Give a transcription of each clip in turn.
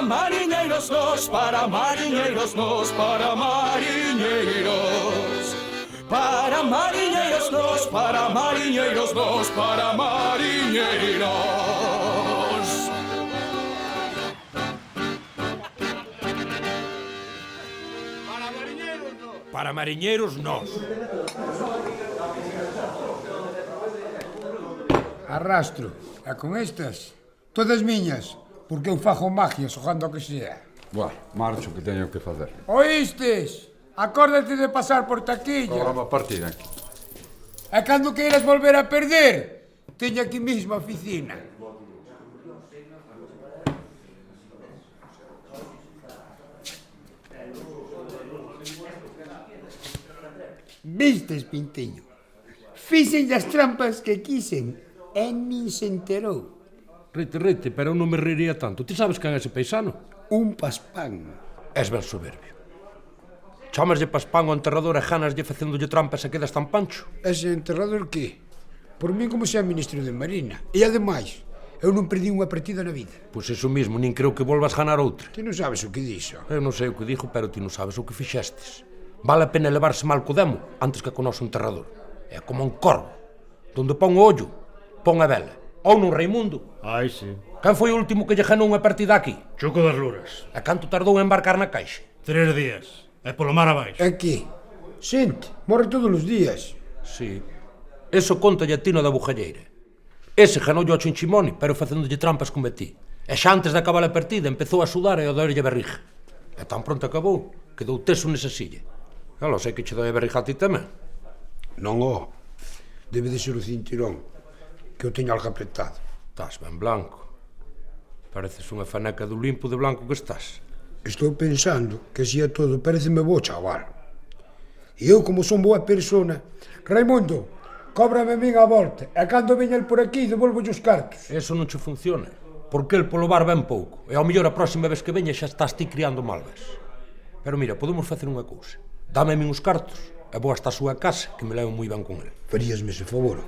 mariñeiros nós, para mariñeiros nós, para mariñeiros. Para mariñeiros nós, para mariñeiros nós, para mariñeiros. Para mariñeiros nós. Arrastro. E con estas, todas miñas, porque eu fago magia xogando o que sea. Bueno, marcho que teño que facer. Oístes? Acórdate de pasar por taquilla. Agora a partida aquí. E cando queiras volver a perder, teño aquí mismo a oficina. Vistes, Pintiño? Fixen as trampas que quisen e nin se enterou. Rite, pero eu non me reiría tanto. Ti sabes quen é ese paisano? Un paspán. És ben soberbio. Chámaslle paspán ao enterrador e ganaslle facendolle trampas e quedas tan pancho? Ese enterrador que? Por min como se é ministro de Marina. E ademais, eu non perdi unha partida na vida. Pois iso mismo, nin creo que volvas ganar outra. Ti non sabes o que dixo. Eu non sei o que dixo, pero ti non sabes o que fixestes. Vale a pena levarse mal co demo antes que con noso enterrador. É como un corvo. Donde pon o ollo, pon a vela. Ou non Raimundo. Ai, sí. Quen foi o último que lle ganou unha partida aquí? Choco das Luras. E canto tardou en embarcar na caixa? 3 días. E polo mar abaixo. Aquí. Xente, morre todos os días. Sí. Eso contalle a Tino da Bujalleira. Ese ganoulle ao Chinchimoni, pero facéndolle trampas con Betí. E xa antes de acabar a partida empezou a sudar e a doerlle a barriga. E tan pronto acabou, quedou teso nesa silla. Alo, sei que che doi a barriga a ti tamén. Non o. Debe de ser o cinturón, que eu teño algo apretado. Estás ben blanco. Pareces unha faneca do limpo de blanco que estás. Estou pensando que así a todo pareceme bo, chaval. E eu, como son boa persona... Raimundo, cóbrame a min a volta, e cando veña el por aquí, devolvo os cartos. Eso non che funciona, porque el polo bar ben pouco, e ao mellor a próxima vez que veña xa estás ti criando malvas. Pero mira, podemos facer unha cousa. Dame a min os cartos, e vou hasta a súa casa, que me levo moi ben con el. Faríasme ese favor.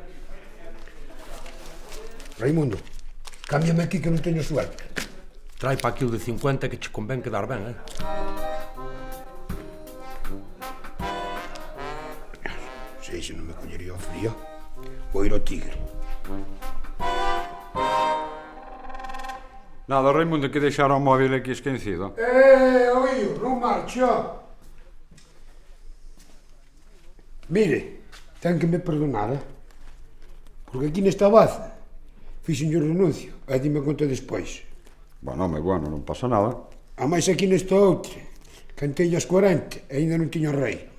Raimundo, cámbiame aquí que non teño suerte. Trai pa aquí o de 50 que che convén quedar ben, Sei se non me collería o frío. Vou ir ao Tigre. Nada, Raimundo, que deixara o móvil aquí esquecido. Oío, non marcho. Mire, ten que me perdonar, porque aquí nesta baza fixen o renuncio, e dime conta despois. Bueno, non pasa nada. A máis aquí nesta outra, cantei as 40 e ainda non tiño rei.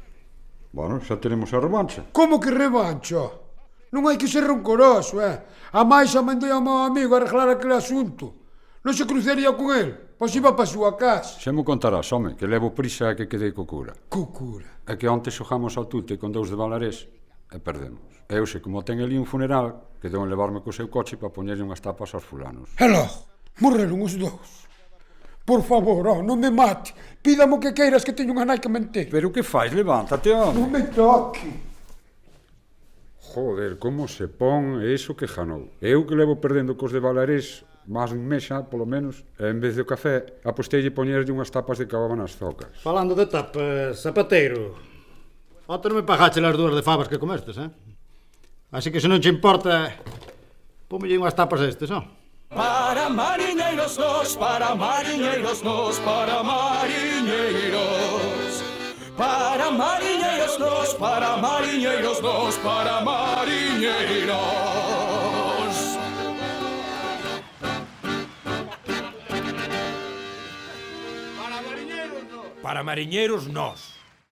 Bueno, xa teremos a revancha. Como que revancho? Non hai que ser rancoroso, A máis xa mandei ao meu amigo a arreglar aquele asunto. Non se cruzaría con el, pois iba pa súa casa. Xa me contarás, home, que levo prisa que quedei co cura. Co cura? É que onte xogamos ao tute con 2 de Valarés e perdemos. E eu sei, como ten ali un funeral, quedou en levarme co seu coche para poñerlle unhas tapas aos fulanos. E logo, morreron os dous. Por favor, non me mate. Pídame o que queiras, que teño unha nai que mentir. Pero que fais? Levántate, home. Non me toque. Joder, como se pon iso que janou. Eu que levo perdendo cos de Valarés máis dun mes xa, polo menos, e en vez do café, aposteille poñerlle unhas tapas de cababa nas zocas. Falando de tapas, zapateiro. Onte non me pagache as 2 de favas que comestes, Así que se non che importa, pómelle unhas tapas estes, Para mariñeiros nós, para mariñeiros nós, para mariñeiros. Para mariñeiros nós, para mariñeiros nós, para mariñeiros. Para mariñeiros nós.